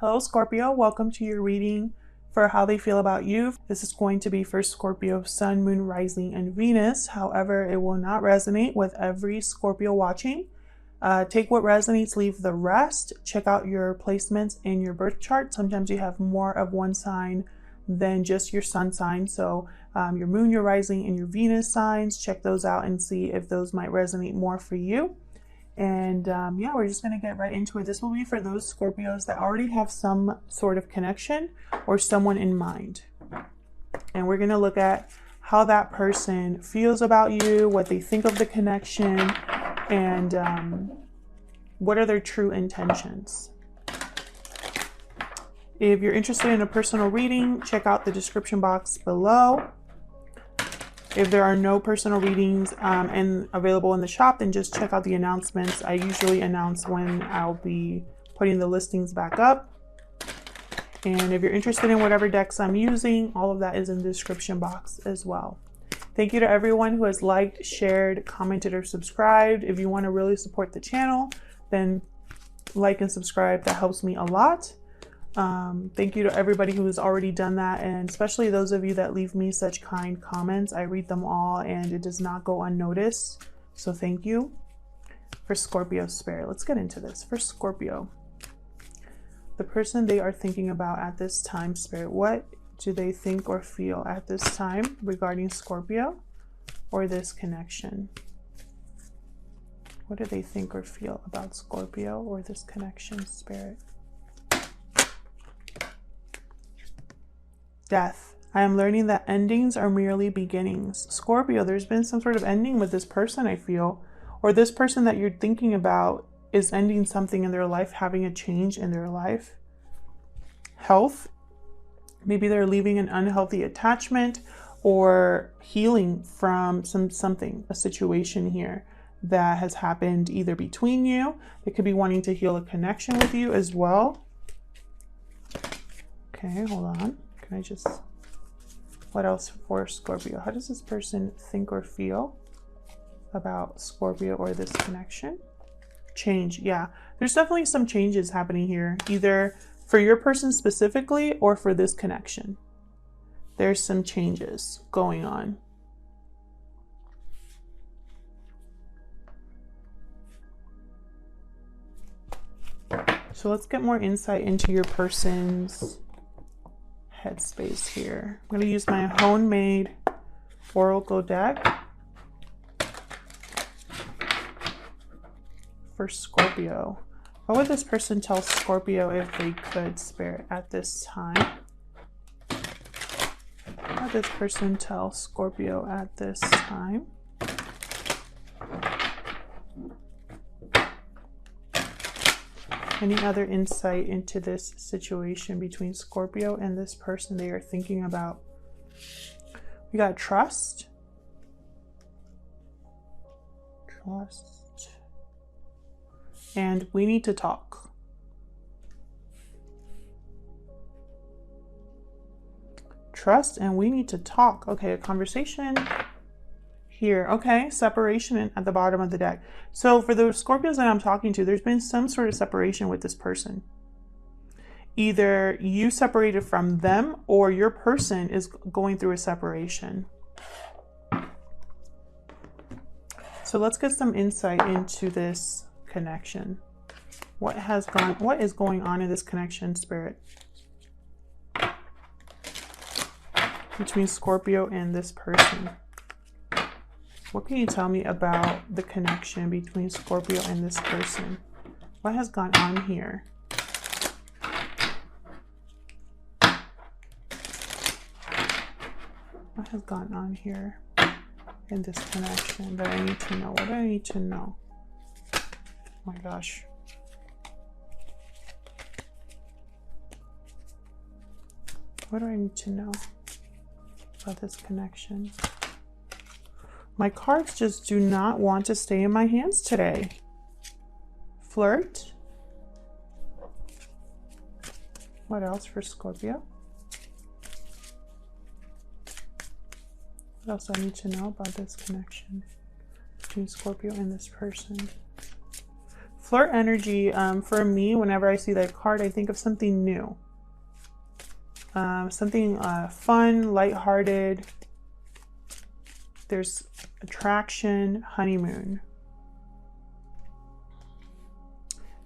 Hello Scorpio, welcome to your reading for how they feel about you. This is going to be for Scorpio Sun, Moon, Rising, and Venus. However, it will not resonate with every Scorpio watching. Take what resonates, leave the rest. Check out your placements in your birth chart. Sometimes you have more of one sign than just your sun sign. So your moon, your rising, and your Venus signs, check those out and see if those might resonate more for you. And yeah, we're just going to get right into it. This will be for those Scorpios that already have some sort of connection or someone in mind. And we're going to look at how that person feels about you, what they think of the connection, and what are their true intentions. If you're interested in a personal reading, check out the description box below. If there are no personal readings and available in the shop, then just check out the announcements. I usually announce when I'll be putting the listings back up. And if you're interested in whatever decks I'm using, all of that is in the description box as well. Thank you to everyone who has liked, shared, commented, or subscribed. If you want to really support the channel, then like and subscribe. That helps me a lot. Thank you to everybody who has already done that, and especially those of you that leave me such kind comments. I read them all and it does not go unnoticed, so thank you. For Scorpio spirit, let's get into this. For Scorpio, the person they are thinking about at this time, spirit, what do they think or feel at this time regarding Scorpio or this connection? What do they think or feel about Scorpio or this connection, spirit? Death. I am learning that endings are merely beginnings. Scorpio, there's been some sort of ending with this person, I feel. Or this person that you're thinking about is ending something in their life, having a change in their life. Health. Maybe they're leaving an unhealthy attachment or healing from something, a situation here that has happened either between you. They could be wanting to heal a connection with you as well. Okay, hold on. Can I just, what else for Scorpio? How does this person think or feel about Scorpio or this connection? Change. Yeah, there's definitely some changes happening here, either for your person specifically or for this connection. There's some changes going on. So let's get more insight into your person's headspace here. I'm going to use my homemade oracle deck for Scorpio. What would this person tell Scorpio if they could, spirit, at this time? What would this person tell Scorpio at this time? Any other insight into this situation between Scorpio and this person they are thinking about? We got trust. Trust. And we need to talk. Trust and we need to talk. Okay, a conversation here. Okay, separation at the bottom of the deck. So for the Scorpios that I'm talking to, there's been some sort of separation with this person. Either you separated from them or your person is going through a separation. So let's get some insight into this connection. What is going on in this connection, spirit, between Scorpio and this person? What can you tell me about the connection between Scorpio and this person? What has gone on here? What has gone on here in this connection that I need to know? What do I need to know? Oh my gosh. What do I need to know about this connection? My cards just do not want to stay in my hands today. Flirt. What else for Scorpio? What else I need to know about this connection between Scorpio and this person? Flirt energy, for me, whenever I see that card, I think of something new. Something fun, lighthearted. There's attraction, honeymoon.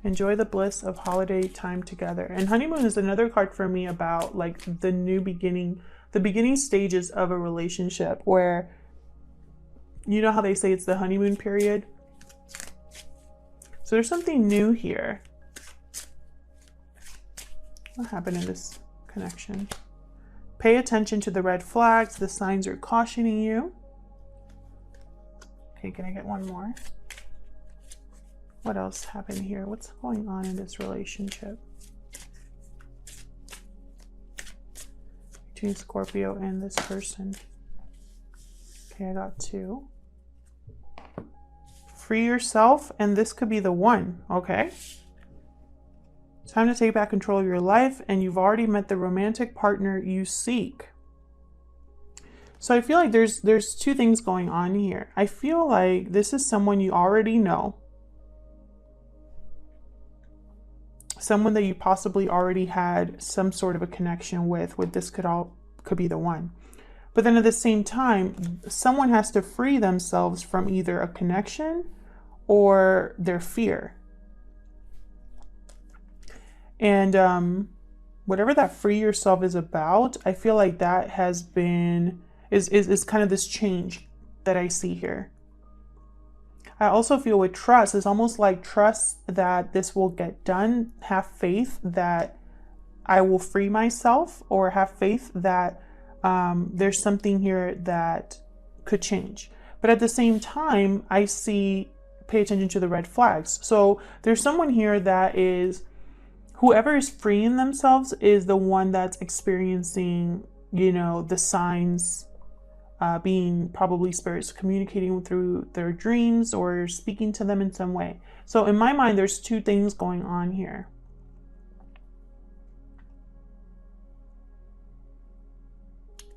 Enjoy the bliss of holiday time together. And honeymoon is another card for me about like the new beginning, the beginning stages of a relationship, where, you know how they say it's the honeymoon period? So there's something new here. What happened in this connection? Pay attention to the red flags. The signs are cautioning you. Okay, can I get one more? What else happened here? What's going on in this relationship between Scorpio and this person? Okay, I got 2. Free yourself, and this could be the one. Okay. Time to take back control of your life, and you've already met the romantic partner you seek. So I feel like there's 2 things going on here. I feel like this is someone you already know. Someone that you possibly already had some sort of a connection with this could be the one. But then at the same time, someone has to free themselves from either a connection or their fear. And whatever that free yourself is about, I feel like that has been, is kind of this change that I see here. I also feel with trust, it's almost like trust that this will get done. Have faith that I will free myself, or have faith that there's something here that could change. But at the same time, I see, pay attention to the red flags. So there's someone here that is, whoever is freeing themselves is the one that's experiencing, you know, the signs, being probably spirits communicating through their dreams or speaking to them in some way. So in my mind, there's 2 things going on here.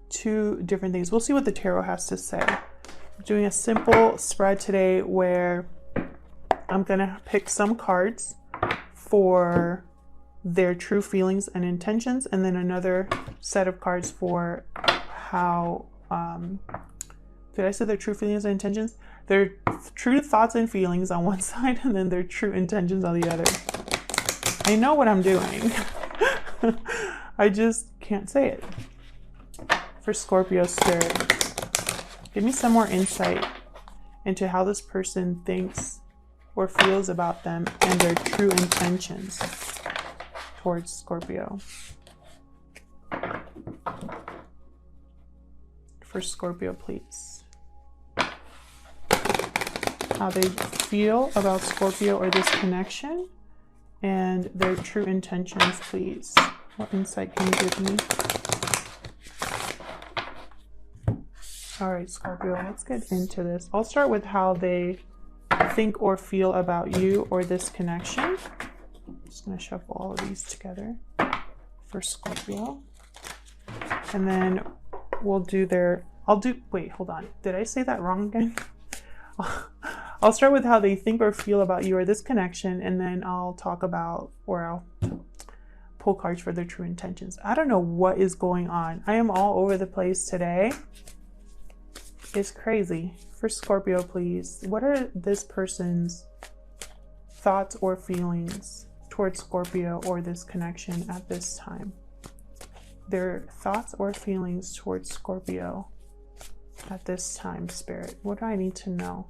Two different things. We'll see what the tarot has to say. I'm doing a simple spread today where I'm gonna pick some cards for their true feelings and intentions, and then another set of cards for how, did I say their true feelings and intentions? Their true thoughts and feelings on one side, and then their true intentions on the other. I know what I'm doing. I just can't say it. For Scorpio spirit, give me some more insight into how this person thinks or feels about them and their true intentions towards Scorpio. For Scorpio, please. How they feel about Scorpio or this connection and their true intentions, please. What insight can you give me? All right, Scorpio, let's get into this. I'll start with how they think or feel about you or this connection. I'm just going to shuffle all of these together for Scorpio. And then we'll do their, wait, hold on. Did I say that wrong again? I'll start with how they think or feel about you or this connection, and then I'll talk about, or I'll pull cards for their true intentions. I don't know what is going on. I am all over the place today. It's crazy. For Scorpio, please, what are this person's thoughts or feelings towards Scorpio or this connection at this time? Their thoughts or feelings towards Scorpio at this time, Spirit. What do I need to know?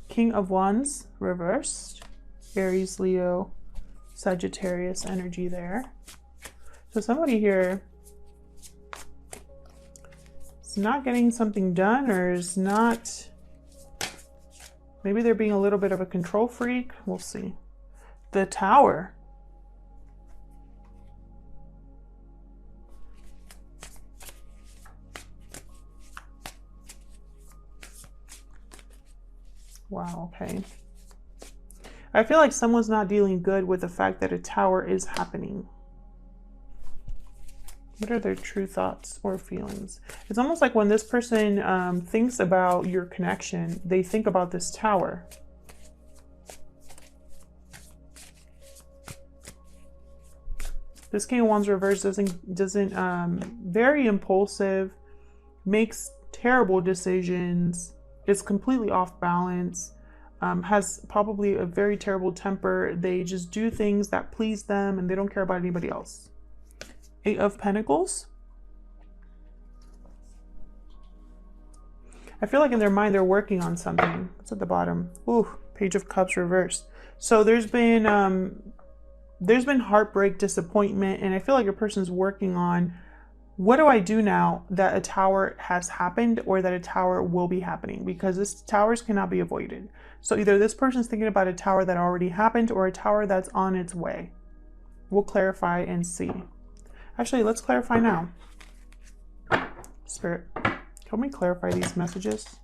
King of Wands reversed. Aries, Leo, Sagittarius energy there. So somebody here is not getting something done, or is not, maybe they're being a little bit of a control freak. We'll see. The Tower. Wow, okay. I feel like someone's not dealing good with the fact that a tower is happening. What are their true thoughts or feelings? It's almost like when this person thinks about your connection, they think about this Tower. This King of Wands reverse doesn't very impulsive, makes terrible decisions, is completely off balance, has probably a very terrible temper. They just do things that please them and they don't care about anybody else. 8 of Pentacles. I feel like in their mind they're working on something. What's at the bottom? Ooh, Page of Cups reversed. So there's been heartbreak, disappointment, and I feel like a person's working on, what do I do now that a Tower has happened or that a Tower will be happening? Because this Towers cannot be avoided. So either this person's thinking about a Tower that already happened or a Tower that's on its way. We'll clarify and see. Actually, let's clarify now. Spirit, help me clarify these messages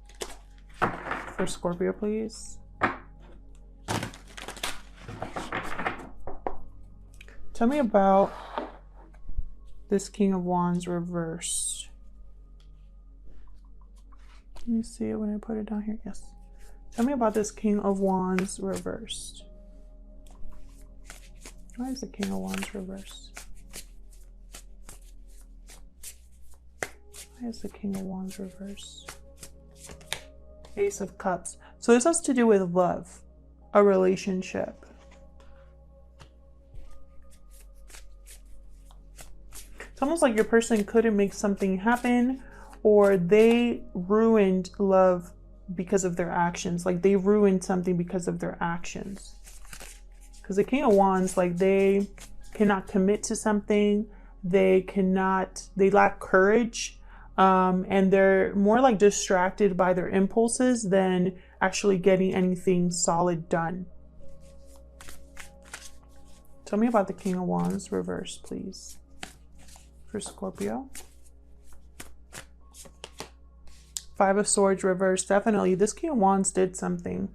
for Scorpio, please. Tell me about this King of Wands reversed. Let me see it when I put it down here. Yes. Tell me about this King of Wands reversed. Why is the King of Wands reversed? Why is the King of Wands reversed? Ace of Cups. So this has to do with love, a relationship. It's almost like your person couldn't make something happen, or they ruined love because of their actions. Like they ruined something because of their actions. Because the King of Wands, like they cannot commit to something. They lack courage. And they're more like distracted by their impulses than actually getting anything solid done. Tell me about the King of Wands reverse, please, for Scorpio. 5 of Swords reverse. Definitely this King of Wands did something.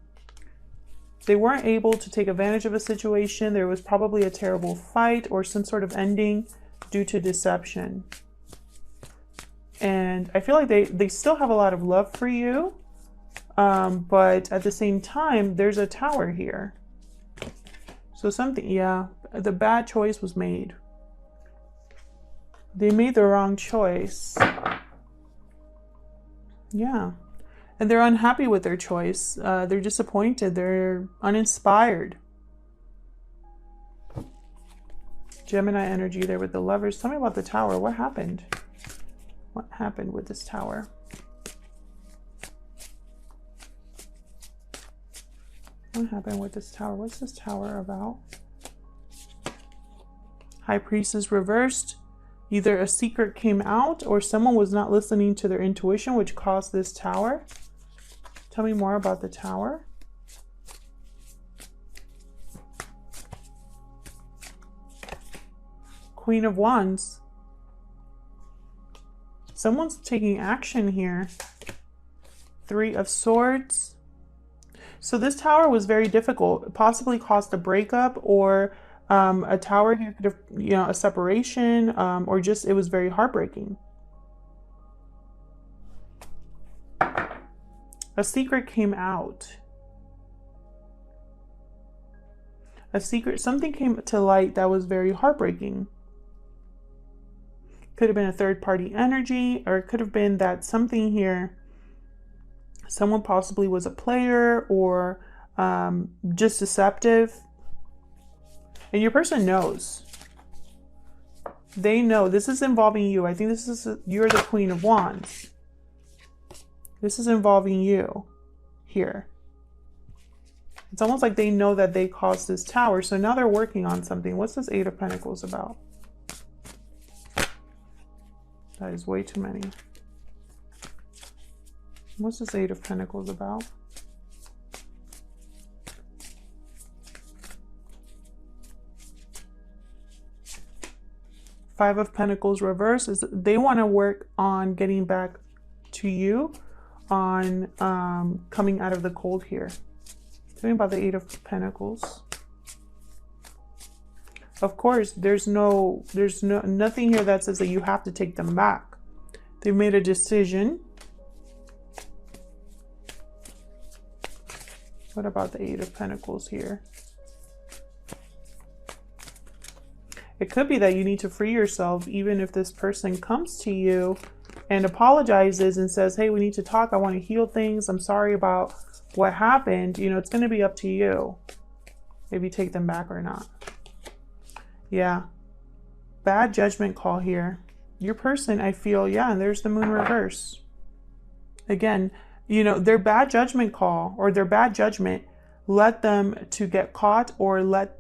They weren't able to take advantage of a situation. There was probably a terrible fight or some sort of ending due to deception. And I feel like they still have a lot of love for you. But at the same time, there's a Tower here. So something, yeah, the bad choice was made. They made the wrong choice. Yeah. And they're unhappy with their choice. They're disappointed. They're uninspired. Gemini energy there with the Lovers. Tell me about the Tower. What happened? What happened with this Tower? What happened with this Tower? What's this Tower about? High Priestess reversed. Either a secret came out or someone was not listening to their intuition, which caused this Tower. Tell me more about the Tower. Queen of Wands. Someone's taking action here. 3 of Swords. So this Tower was very difficult. It possibly caused a breakup, or a Tower here could have, you know, a separation, or just it was very heartbreaking. A secret came out. A secret, something came to light that was very heartbreaking. Could have been a third-party energy, or it could have been that something here, someone possibly was a player or just deceptive. And your person knows. They know this is involving you. I think this is, you're the Queen of Wands. This is involving you here. It's almost like they know that they caused this Tower. So now they're working on something. What's this 8 of Pentacles about? That is way too many. What's this 8 of Pentacles about? Five of Pentacles reverse is they want to work on getting back to you, on coming out of the cold here. Tell me about the 8 of Pentacles. Of course, there's nothing here that says that you have to take them back. They've made a decision. What about the Eight of Pentacles here? It could be that you need to free yourself, even if this person comes to you and apologizes and says, hey, we need to talk. I want to heal things. I'm sorry about what happened. You know, it's going to be up to you if you take them back or not. Yeah. Bad judgment call here. Your person, I feel, yeah, and there's the Moon reverse. Again, you know, their bad judgment call or their bad judgment led them to get caught or let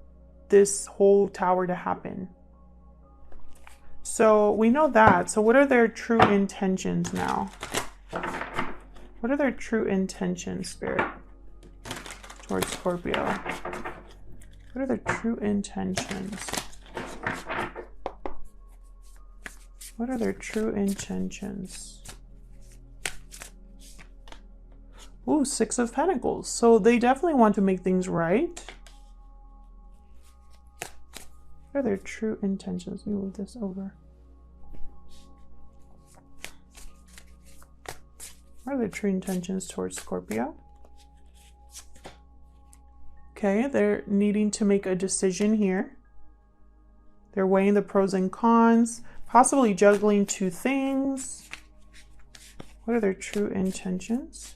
this whole tower to happen. So we know that. So what are their true intentions now? What are their true intentions, Spirit, towards Scorpio? What are their true intentions? What are their true intentions? Ooh, Six of Pentacles. So they definitely want to make things right. What are their true intentions? Let me move this over. What are their true intentions towards Scorpio? Okay, they're needing to make a decision here. They're weighing the pros and cons, possibly juggling two things. What are their true intentions?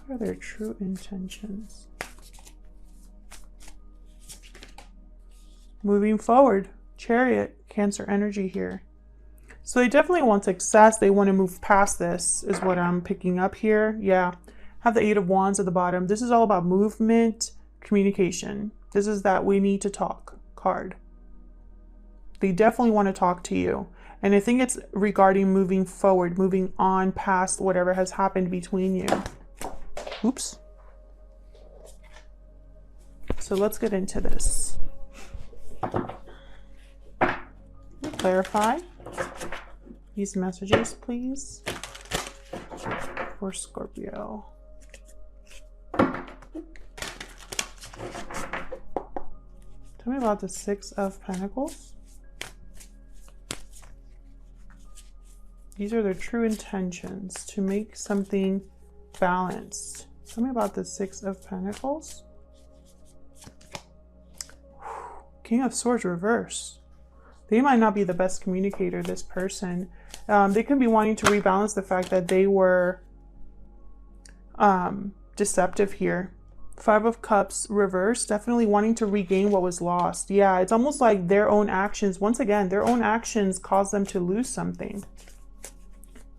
What are their true intentions? Moving forward, Chariot, Cancer energy here. So they definitely want success. They want to move past this is what I'm picking up here. Yeah, have the Eight of Wands at the bottom. This is all about movement, communication. This is that we need to talk card. They definitely want to talk to you. And I think it's regarding moving forward, moving on past whatever has happened between you. Oops. So let's get into this. Clarify these messages, please, for Scorpio. Tell me about the Six of Pentacles. These are their true intentions, to make something balanced. Tell me about the Six of Pentacles. King of Swords reverse. They might not be the best communicator, this person. They could be wanting to rebalance the fact that they were deceptive here. Five of Cups reverse, definitely wanting to regain what was lost. Yeah, it's almost like their own actions, once again, their own actions caused them to lose something.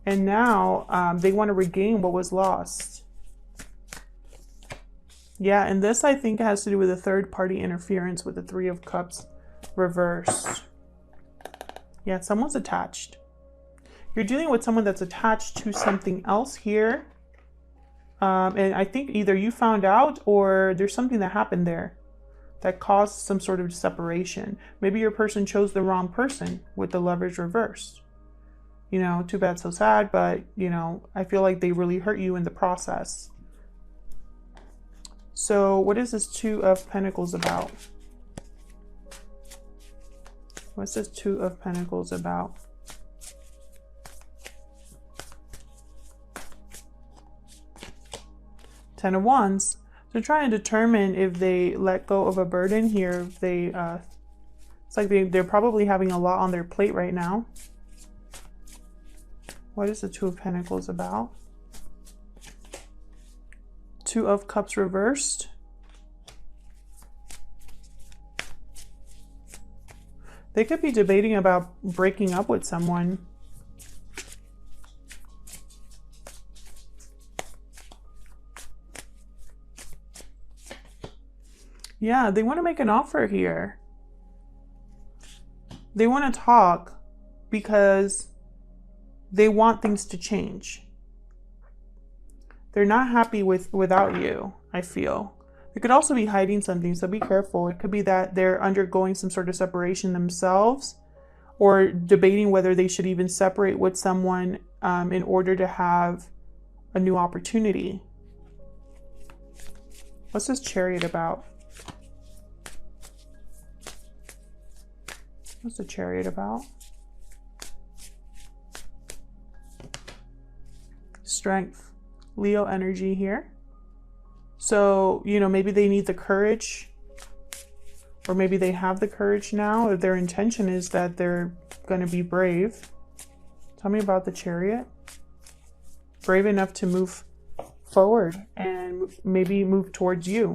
And now they want to regain what was lost. Yeah, and this I think has to do with a third-party interference with the Three of Cups reversed. Yeah, someone's attached. You're dealing with someone that's attached to something else here. And I think either you found out or there's something that happened there that caused some sort of separation. Maybe your person chose the wrong person with the Lovers reversed. You know, too bad, so sad, but, you know, I feel like they really hurt you in the process. So what is this Two of Pentacles about? What's this Two of Pentacles about? Ten of Wands. So trying to determine if they let go of a burden here. If they, it's like they're probably having a lot on their plate right now. What is the Two of Pentacles about? Two of Cups reversed. They could be debating about breaking up with someone. Yeah, they want to make an offer here. They want to talk because they want things to change. They're not happy without you, I feel. They could also be hiding something, so be careful. It could be that they're undergoing some sort of separation themselves or debating whether they should even separate with someone in order to have a new opportunity. What's this Chariot about? What's the Chariot about? Strength. Leo energy here. So, you know, maybe they need the courage, or maybe they have the courage now, or their intention is that they're going to be brave. Tell me about the Chariot. Brave enough to move forward and maybe move towards you.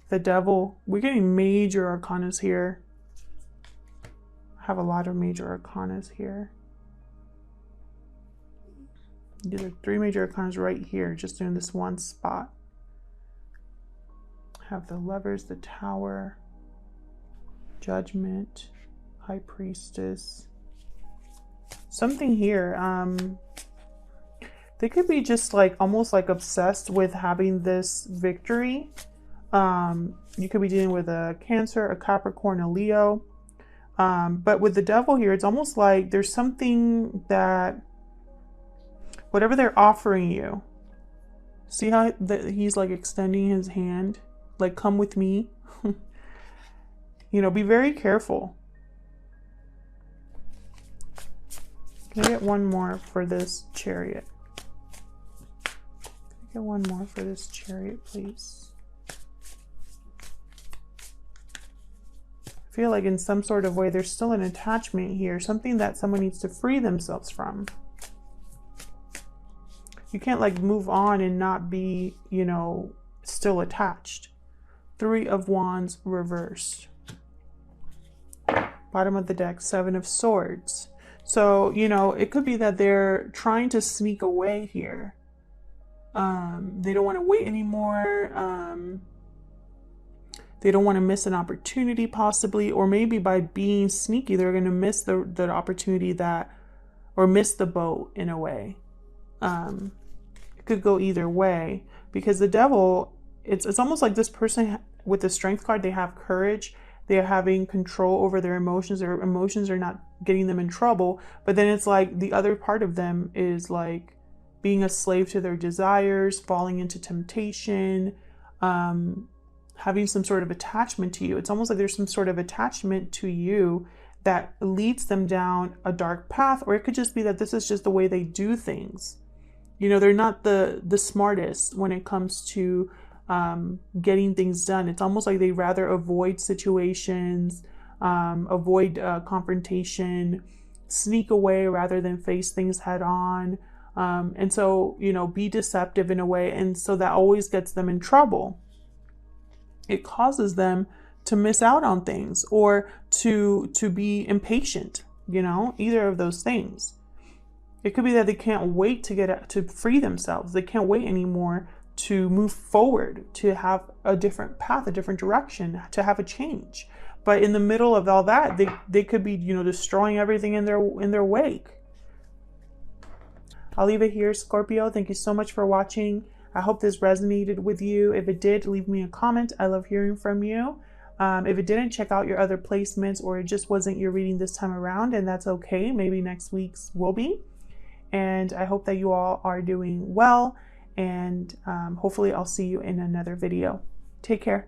The Devil. We're getting major arcanas here. I have a lot of major arcanas here. These are 3 major arcanas right here, just in this one spot. Have the Lovers, the Tower, Judgment, High Priestess. Something here. They could be just like almost like obsessed with having this victory. You could be dealing with a Cancer, a Capricorn, a Leo. But with the Devil here, it's almost like there's something that whatever they're offering you, see how he's like extending his hand, like, come with me. You know, be very careful. Can I get one more for this Chariot? Can I get one more for this Chariot, please? I feel like in some sort of way there's still an attachment here, something that someone needs to free themselves from. You can't like move on and not be, you know, still attached. 3 of Wands reversed. Bottom of the deck, 7 of Swords. So, you know, it could be that they're trying to sneak away here. They don't want to wait anymore. They don't want to miss an opportunity possibly, or maybe by being sneaky, they're going to miss the opportunity that, or miss the boat in a way. It could go either way, because the Devil, it's almost like this person with the Strength card, they have courage. They're having control over their emotions. Their emotions are not getting them in trouble. But then it's like the other part of them is like being a slave to their desires, falling into temptation, having some sort of attachment to you. It's almost like there's some sort of attachment to you that leads them down a dark path, or it could just be that this is just the way they do things. You know, they're not the smartest when it comes to getting things done. It's almost like they rather avoid situations, avoid confrontation, sneak away rather than face things head on. And so, you know, be deceptive in a way. And so that always gets them in trouble. It causes them to miss out on things, or to be impatient, you know, either of those things. It could be that they can't wait to free themselves. They can't wait anymore to move forward, to have a different path, a different direction, to have a change. But in the middle of all that, they could be, you know, destroying everything in their wake. I'll leave it here, Scorpio. Thank you so much for watching. I hope this resonated with you. If it did, leave me a comment. I love hearing from you. If it didn't, check out your other placements, or it just wasn't your reading this time around, and that's okay. Maybe next week's will be. And I hope that you all are doing well, and hopefully I'll see you in another video. Take care.